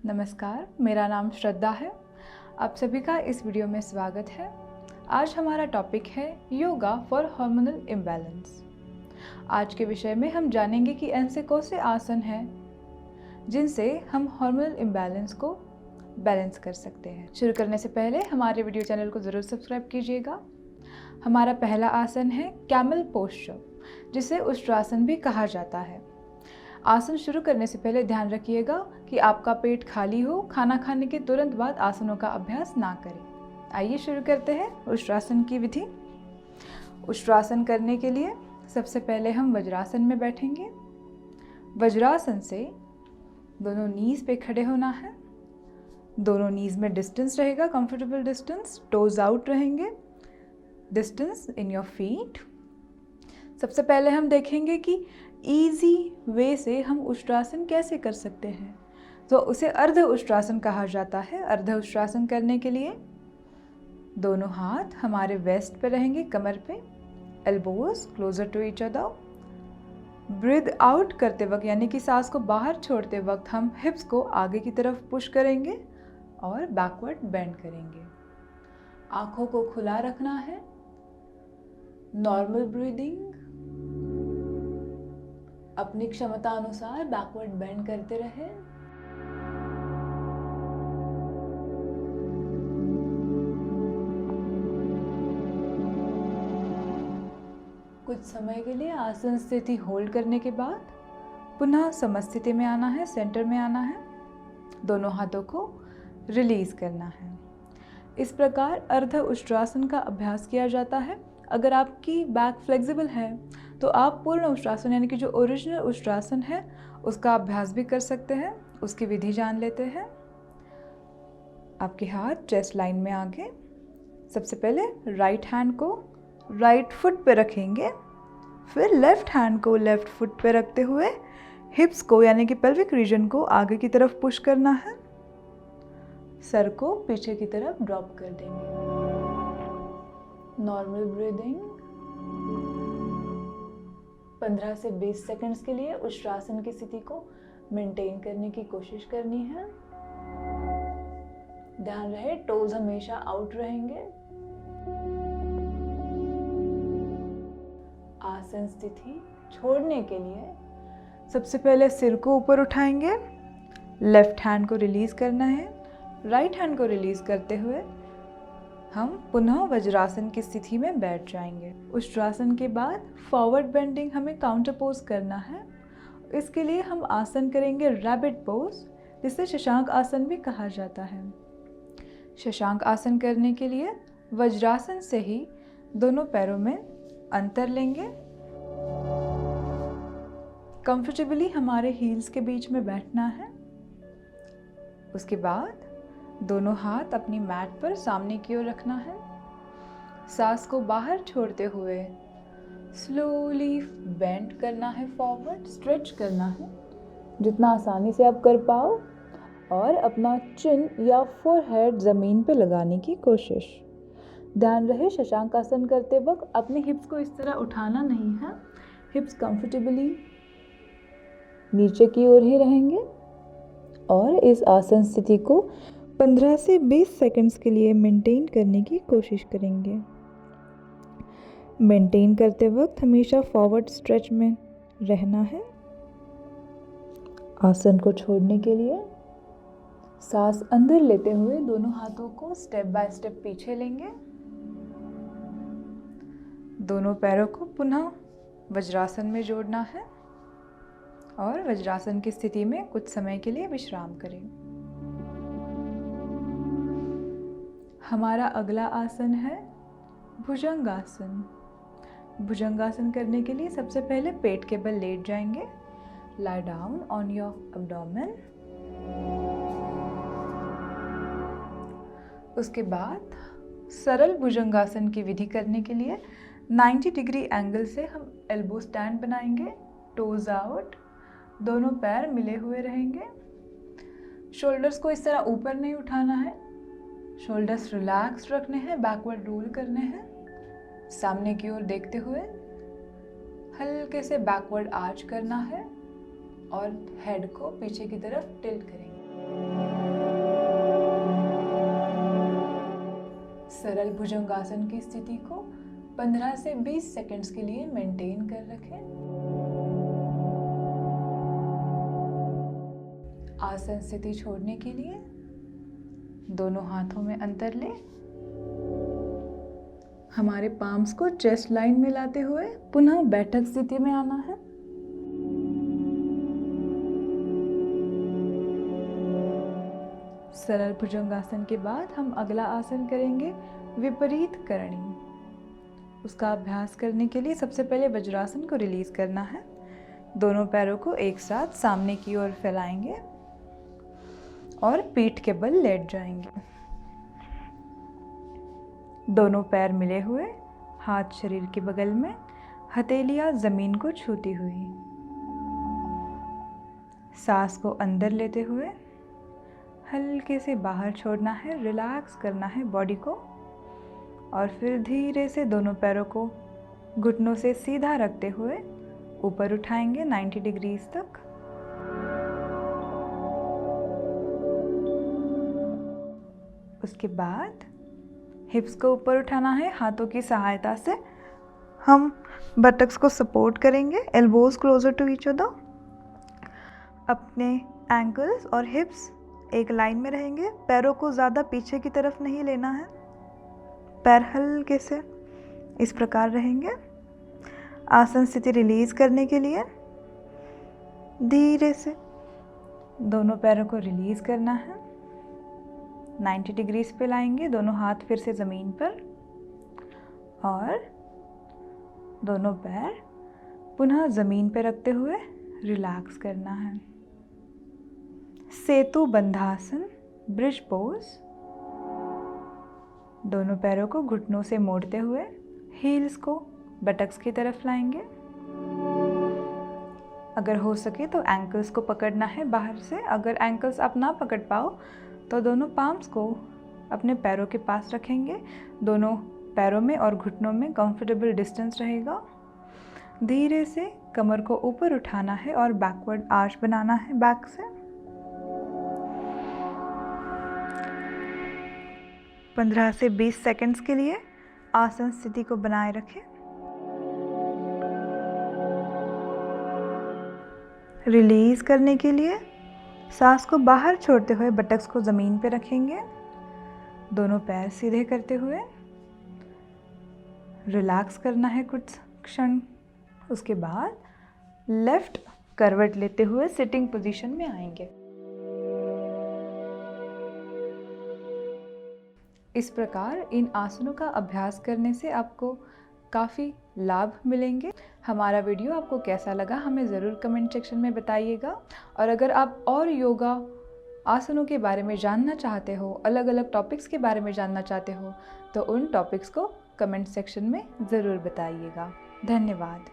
नमस्कार, मेरा नाम श्रद्धा है। आप सभी का इस वीडियो में स्वागत है। आज हमारा टॉपिक है योगा फॉर हार्मोनल इम्बैलेंस। आज के विषय में हम जानेंगे कि ऐसे कौन से आसन हैं जिनसे हम हार्मोनल इम्बैलेंस को बैलेंस कर सकते हैं। शुरू करने से पहले हमारे वीडियो चैनल को ज़रूर सब्सक्राइब कीजिएगा। हमारा पहला आसन है कैमल पोस्चर, जिसे उष्ट्रासन भी कहा जाता है। आसन शुरू करने से पहले ध्यान रखिएगा कि आपका पेट खाली हो। खाना खाने के तुरंत बाद आसनों का अभ्यास ना करें। आइए शुरू करते हैं उष्ट्रासन की विधि। उष्ट्रासन करने के लिए सबसे पहले हम वज्रासन में बैठेंगे। वज्रासन से दोनों नीज पे खड़े होना है। दोनों नीज में डिस्टेंस रहेगा, कंफर्टेबल डिस्टेंस। टोज आउट रहेंगे, डिस्टेंस इन योर फीट। सबसे पहले हम देखेंगे कि इजी वे से हम उष्ट्रासन कैसे कर सकते हैं, तो उसे अर्ध उष्ट्रासन कहा जाता है। अर्ध उष्ट्रासन करने के लिए दोनों हाथ हमारे वेस्ट पे रहेंगे, कमर पे, elbows closer to each other. Breathe out करते वक्त यानी कि सांस को बाहर छोड़ते वक्त हम हिप्स को आगे की तरफ पुश करेंगे और बैकवर्ड बेंड करेंगे। आंखों को खुला रखना है। नॉर्मल ब्रीदिंग, अपनी क्षमता अनुसार बैकवर्ड बेंड करते रहे। कुछ समय के लिए आसन स्थिति होल्ड करने के बाद पुनः समस्थिति में आना है, सेंटर में आना है। दोनों हाथों को रिलीज करना है। इस प्रकार अर्ध उष्ट्रासन का अभ्यास किया जाता है। अगर आपकी बैक फ्लेक्सिबल है तो आप पूर्ण उष्ट्रासन यानी कि जो ओरिजिनल उष्ट्रासन है उसका अभ्यास भी कर सकते हैं। उसकी विधि जान लेते हैं। आपके हाथ चेस्ट लाइन में आगे। सबसे पहले राइट हैंड को राइट फुट पे रखेंगे, फिर लेफ्ट हैंड को लेफ्ट फुट पे रखते हुए हिप्स को यानी कि पेल्विक रीजन को आगे की तरफ पुश करना है। सर को पीछे की तरफ ड्रॉप कर देंगे। Normal breathing. 15 से 20 सेकंड्स के लिए उष्ट्रासन की स्थिति को मेंटेन करने की कोशिश करनी है। ध्यान रहे टोज हमेशा आउट रहेंगे। आसन स्थिति छोड़ने के लिए सबसे पहले सिर को ऊपर उठाएंगे, लेफ्ट हैंड को रिलीज करना है। राइट हैंड को रिलीज करते हुए हम पुनः वज्रासन की स्थिति में बैठ जाएंगे। उष्ट्रासन के बाद फॉरवर्ड बेंडिंग हमें काउंटर पोज करना है। इसके लिए हम आसन करेंगे रैबिट पोज, जिसे शशांक आसन भी कहा जाता है। शशांक आसन करने के लिए वज्रासन से ही दोनों पैरों में अंतर लेंगे। कंफर्टेबली हमारे हील्स के बीच में बैठना है। उसके बाद दोनों हाथ अपनी मैट पर सामने की ओर रखना है। सांस को बाहर छोड़ते हुए स्लोली बेंड करना है, फॉरवर्ड स्ट्रेच करना है जितना आसानी से आप कर पाओ, और अपना चिन या फोरहेड ज़मीन पे लगाने की कोशिश। ध्यान रहे शशांक आसन करते वक्त अपने हिप्स को इस तरह उठाना नहीं है। हिप्स कंफर्टेबली नीचे की ओर ही रहेंगे और इस आसन स्थिति को 15 से 20 सेकंड्स के लिए मेंटेन करने की कोशिश करेंगे। मेंटेन करते वक्त हमेशा फॉरवर्ड स्ट्रेच में रहना है। आसन को छोड़ने के लिए सांस अंदर लेते हुए दोनों हाथों को स्टेप बाय स्टेप पीछे लेंगे। दोनों पैरों को पुनः वज्रासन में जोड़ना है और वज्रासन की स्थिति में कुछ समय के लिए विश्राम करें। हमारा अगला आसन है भुजंगासन। भुजंगासन करने के लिए सबसे पहले पेट के बल लेट जाएंगे। Lie down on your abdomen. उसके बाद सरल भुजंगासन की विधि करने के लिए 90 डिग्री एंगल से हम एल्बो स्टैंड बनाएंगे। टोज आउट, दोनों पैर मिले हुए रहेंगे। शोल्डर्स को इस तरह ऊपर नहीं उठाना है। शोल्डर्स रिलैक्स रखने हैं, बैकवर्ड रोल करने हैं। सामने की ओर देखते हुए हल्के से बैकवर्ड आर्च करना है और हेड को पीछे की तरफ टिल्ट करेंगे। सरल भुजंगासन की स्थिति को 15 से 20 सेकंड्स के लिए मेंटेन कर रखें। आसन स्थिति छोड़ने के लिए दोनों हाथों में अंतर लें। हमारे पाम्स को चेस्ट लाइन में लाते हुए पुनः बैठक स्थिति में आना है। सरल भुजंगासन के बाद हम अगला आसन करेंगे विपरीत करणी। उसका अभ्यास करने के लिए सबसे पहले वज्रासन को रिलीज करना है। दोनों पैरों को एक साथ सामने की ओर फैलाएंगे और पीठ के बल लेट जाएंगे। दोनों पैर मिले हुए, हाथ शरीर के बगल में, हथेलियां जमीन को छूती हुई। सांस को अंदर लेते हुए हल्के से बाहर छोड़ना है, रिलैक्स करना है बॉडी को, और फिर धीरे से दोनों पैरों को घुटनों से सीधा रखते हुए ऊपर उठाएंगे 90 डिग्रीज तक। उसके बाद हिप्स को ऊपर उठाना है। हाथों की सहायता से हम बटक्स को सपोर्ट करेंगे, elbows closer to each other. अपने एंकल्स और हिप्स एक लाइन में रहेंगे। पैरों को ज़्यादा पीछे की तरफ नहीं लेना है, पैर हल्के से इस प्रकार रहेंगे। आसन स्थिति रिलीज करने के लिए धीरे से दोनों पैरों को रिलीज करना है। 90 डिग्रीज पे लाएंगे, दोनों हाथ फिर से ज़मीन पर, और दोनों पैर पुनः ज़मीन पर रखते हुए रिलैक्स करना है। सेतु बंधासन, ब्रिज पोज। दोनों पैरों को घुटनों से मोड़ते हुए हील्स को बटक्स की तरफ लाएंगे। अगर हो सके तो एंकल्स को पकड़ना है बाहर से। अगर एंकल्स आप ना पकड़ पाओ तो दोनों पाम्स को अपने पैरों के पास रखेंगे। दोनों पैरों में और घुटनों में कंफर्टेबल डिस्टेंस रहेगा। धीरे से कमर को ऊपर उठाना है और बैकवर्ड आर्च बनाना है बैक से। 15 से 20 सेकंड्स के लिए आसन स्थिति को बनाए रखें। रिलीज करने के लिए सांस को बाहर छोड़ते हुए बटक्स को ज़मीन पर रखेंगे। दोनों पैर सीधे करते हुए रिलैक्स करना है कुछ क्षण। उसके बाद लेफ्ट करवट लेते हुए सिटिंग पोजीशन में आएंगे। इस प्रकार इन आसनों का अभ्यास करने से आपको काफ़ी लाभ मिलेंगे। हमारा वीडियो आपको कैसा लगा हमें ज़रूर कमेंट सेक्शन में बताइएगा। और अगर आप और योगा आसनों के बारे में जानना चाहते हो, अलग अलग टॉपिक्स के बारे में जानना चाहते हो, तो उन टॉपिक्स को कमेंट सेक्शन में ज़रूर बताइएगा। धन्यवाद।